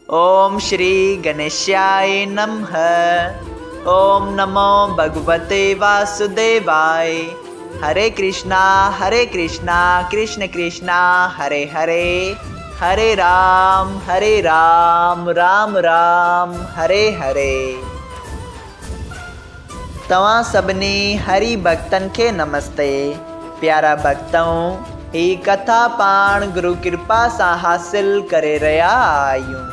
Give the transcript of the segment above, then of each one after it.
ओम श्री गणेशाय नमः। ओम नमो भगवते वासुदेवाय। हरे कृष्णा कृष्ण कृष्णा हरे हरे, हरे राम राम राम हरे हरे। तव्हां सभिनी हरि भक्तन के नमस्ते। प्यारा भक्तों, ही कथा पाण गुरु कृपा से हासिल करे रहा आयूं।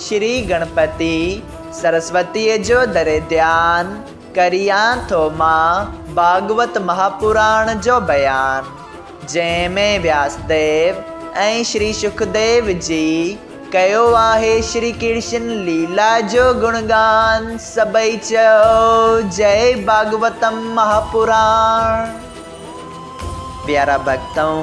श्री गणपति सरस्वती जो दरे ध्यान करिया थो मां भागवत महापुराण जो बयान, जंहिंमें व्यासदेव ऐं श्री सुखदेव जी कयो आहे श्री कृष्ण लीला जो गुणगान। सबई चओ जय भागवतम महापुराण। प्यारा भक्तों,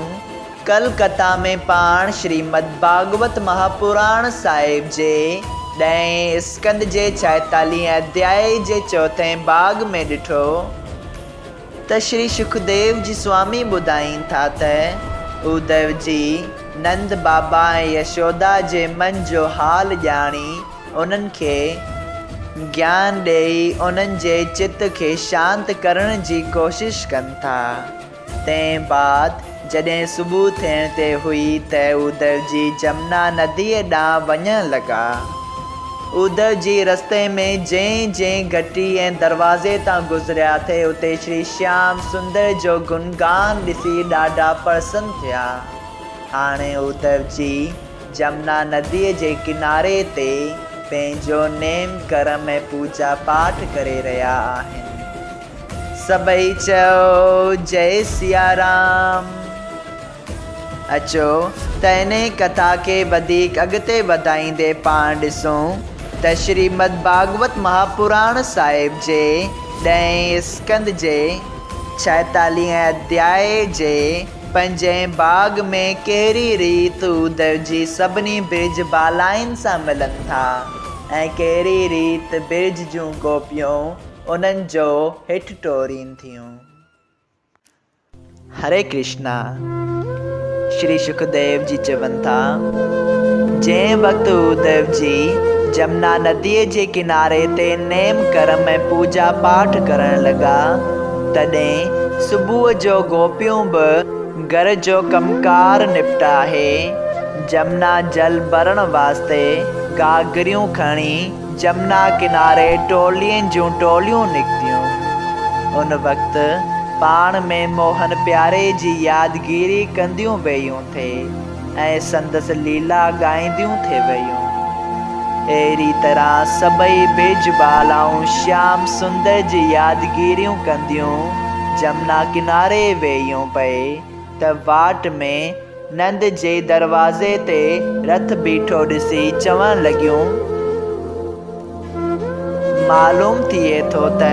कल कथा में पाण श्रीमद भागवत महापुराण साहिब जे 10 स्कंद जे 46 अध्याय जे 4 भाग में ॾिठो त श्री सुखदेव जी स्वामी ॿुधाइनि था त उद्धव जी नंद बाबा ऐं यशोदा जे मन जो हाल ॼाणी उन्हनि खे ज्ञान ॾेई उन्हनि जे चित खे शांत करण जी कोशिश कनि था। तंहिं बाद जॾहिं सुबुह थियण ते हुई त उद्धव जी जमुना नदीअ ॾांहुं वञण लॻा। उद्धव जी रस्ते में जंहिं घटी ऐं दरवाज़े तां गुज़रिया थे उते श्री श्याम सुंदर जो गुणगान ॾिसी ॾाढा प्रसन्न थिया। हाणे उद्धव जी जमुना नदीअ जे किनारे ते पंहिंजो नेम कर्म ऐं पूजा पाठ करे रहिया आहिनि। सबई चओ जय सिया राम। अचो त इन कथा के वधीक अॻिते वधाईंदे पाण ॾिसूं त श्रीमद भागवत महापुराण साहिब जे 10 स्कंद जे 46 अध्याय जे 5 भाग में कहिड़ी रीत उद्धव जी सभिनी ब्रिज बालाइन सां मिलनि था ऐं कहिड़ी रीत ब्रिज जूं गोपियूं उन्हनि जो हेठि टोरीनि थियूं। हरे कृष्णा। श्री सुखदेव जी चवनि था, जंहिं वक़्तु उद्धव जी जमुना नदीअ जे किनारे ते नेम कर्म ऐं पूजा पाठ करण लॻा, तॾहिं सुबुह जो गोपियूं बि घर जो कमकार निपटाए जमुना जल भरण वास्ते गागरियूं खणी जमुना किनारे टोलियुनि जूं टोलियूं निकितियूं। उन वक़्तु पाण में मोहन प्यारे जी यादगिरी कंदियूं वेयूं थे ऐं संदसि लीला ॻाईंदियूं थे वेयूं। अहिड़ी तरह सभई ब्रिज बालाऊं श्याम सुंदर जी यादगिरियूं कंदियूं जमुना किनारे वेयूं पए त वाट में नंद जे दरवाज़े ते रथ बीठो ॾिसी चवण लॻियूं, मालूम थिए थो त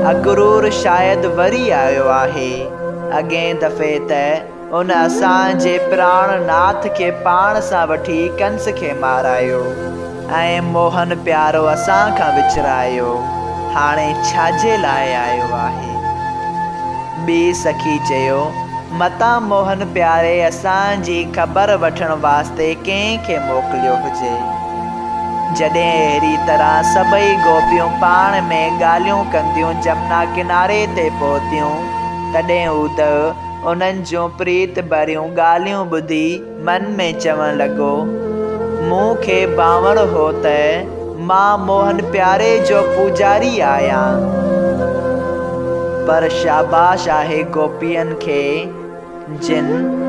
अक्रूर शायदि वरी आयो आहे। अॻिए दफ़े त उन असांजे प्राणनाथ खे पाण सां वठी कंस खे मारायो ऐं मोहन प्यारो असां खां विछरायो। हाणे छाजे लाइ आयो आहे? ॿी सखी चयो, मता मोहन प्यारे असांजी ख़बर वठण वास्ते कंहिंखे मोकिलियो हुजे। जॾहिं अहिड़ी तरह सभई गोपियूं पाण में ॻाल्हियूं कंदियूं जमुना किनारे ते पहुतियूं, तॾहिं उद्धव उन्हनि जूं प्रीत भरियूं ॻाल्हियूं ॿुधी मन में चवण लॻो, मूंखे बावण हो त मां मोहन प्यारे जो पूजारी आहियां, पर शाबाश आहे गोपियुनि खे जिन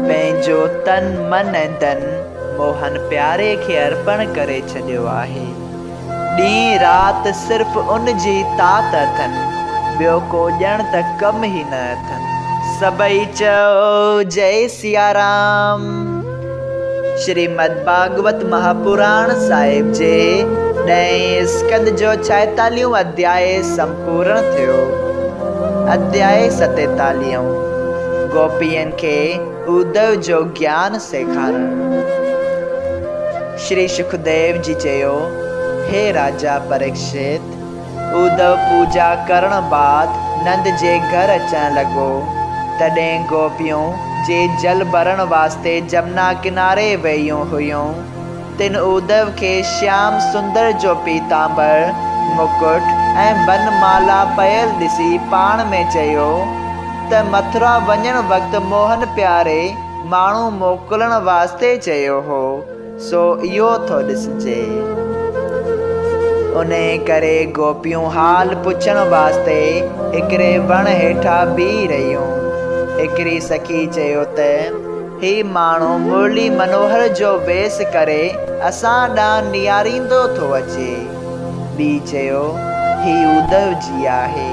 पंहिंजो तन मन ऐं धन मोहन प्यारे खे अर्पण करे छॾियो आहे। ॾींहुं राति सिर्फ़ु उन जी तात अथनि, ॿियो को ॼण त कम ई न अथनि। सबई चओ जय सिया राम। श्रीमद भागवत महापुराण साहिब जे 10 स्कंद जो 46 अध्याय संपूर्ण थियो। अध्याय 47 गोपियन के उद्धव जो ज्ञान सेखारण। श्री सुखदेव जी चयो, हे राजा परीक्षित, उद्धव पूजा करण बाद नंद जे घर अचण लॻो। तॾहिं गोपियूं जे जल भरण वास्ते जमुना किनारे वेयूं हुयूं। तिन उद्धव खे श्याम सुंदर जो पीतांबर मुकुट ऐं बनमाला पयल ॾिसी पाण में चयो त मथुरा वञण वक़्तु मोहन प्यारे माण्हू मोकिलण वास्ते चयो हो, सो इहो थो ॾिसिजे। उन करे गोपियूं हाल पुछण वास्ते हिकिड़े वण हेठां बीह रहियूं। हिकिड़ी सखी चयो त ही माण्हू मुरली मनोहर जो वेस करे असां ॾांहुं निहारींदो थो अचे। ॿी चयो ही उद्धव जी आहे,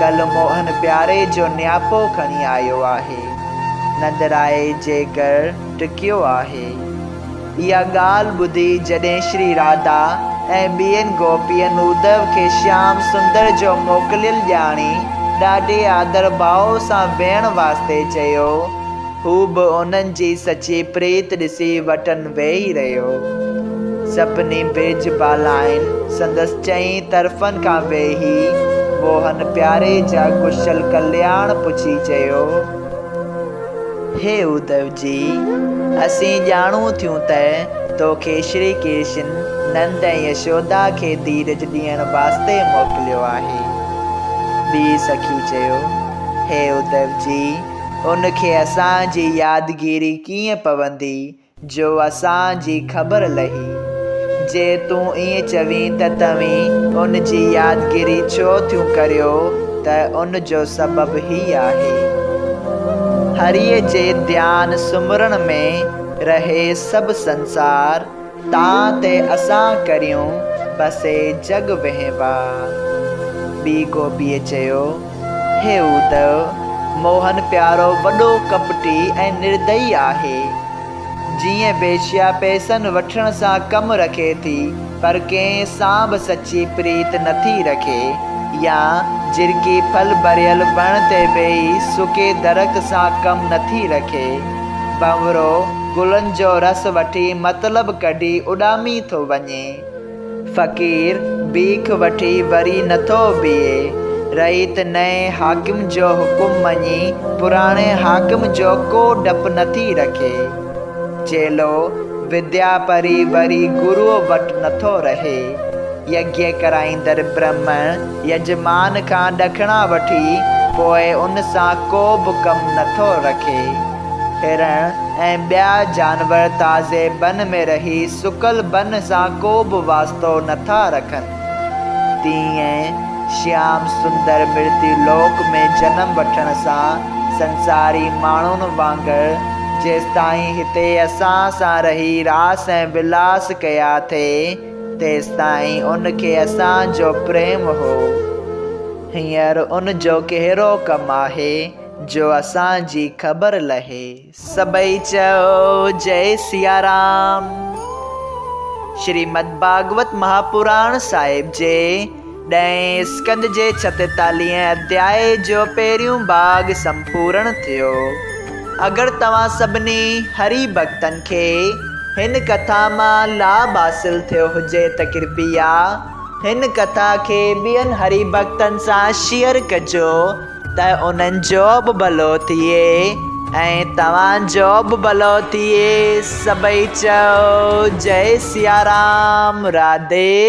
कल मोहन प्यारे जो न्यापो खणी आयो आहे, नंदराए जे घर टिकियो आहे। इहा ॻाल्हि ॿुधी जॾहिं श्री राधा ऐं ॿियनि गोपियुनि उद्धव खे श्याम सुंदर जो मोकिलियल ॼाणी ॾाढे आदर भाव सां वेहण वास्ते चयो, हू बि उन्हनि जी सची प्रीत ॾिसी वटनि वेही रहियो। सभिनी बिज बालाइनि संदसि चईं तरफ़नि खां वेही मोहन प्यारे जा कुशल कल्याण पुछी चयो, हे उद्धव जी, असीं ॼाणूं थियूं त तोखे श्री कृष्ण नंद ऐं यशोदा खे धीरज ॾियण वास्ते मोकिलियो आहे। ॿी सखी चयो, हे उद्धव जी, उनखे असांजी यादगिरी कीअं पवंदी जो असांजी ख़बर लही। जे तूं ईअं चवीं त तव्हीं उन जी यादगिरी छो थियूं करियो त उन जो सबबु ही आहे। हरीअ जे ध्यान सुमरण में रहे सभु संसार, तां ते असां करियूं बसे जग वहिंवा। ॿी गोपीअ चयो, हे उद्धव, मोहन प्यारो वॾो कपटी ऐं निर्दयी आहे। जीअं वेश्या पैसनि वठण सां कमु रखे थी पर कंहिं सां बि सची प्रीत नथी रखे, या झिरकी फल भरियल वण ते वेही सुके दरख़्त सां कमु नथी रखे, भंवरो गुलनि जो रस वठी मतिलबु कढी उॾामी थो वञे, फ़क़ीर भीख वठी वरी नथो बीहे, रहीत नए हाकिम जो हुकुम मञी पुराणे हाकिम जो को डपु नथी रखे, चेलो विद्या परी वरी गुरुअ वटि नथो रहे, यज्ञ कराईंदड़ ब्राह्मण यजमान खां ॾखिणा वठी पोइ उन सां को बि कमु नथो रखे, हिरण ऐं ॿिया जानवर ताज़े बन में रही सुकल बन सां को बि वास्तो नथा रखनि, तीअं श्याम सुंदर मृत्यु लोक में जनम वठण सां संसारी माण्हुनि वांगुरु जेसिताईं हिते असां सां रही रास ऐं विलास कया थे तेसिताईं उनखे असांजो प्रेम हो। हींअर उन जो कहिड़ो कमु आहे जो असांजी ख़बर लहे। सभई चओ जय सिया राम। श्रीमद् भागवत महापुराण साहिब जे 10 स्कंद जे 46 अध्याय जो पहिरियों भाग संपूर्ण थियो। अगरि तव्हां सभिनी हरि भक्तनि खे हिन कथा मां लाभ हासिल थियो हुजे त कृपया हिन कथा खे ॿियनि हरि भक्तनि सां शेयर कजो त उन्हनि जो बि भलो थिए ऐं तव्हांजो बि भलो थिए। सभई चओ जय सिया राम। राधे।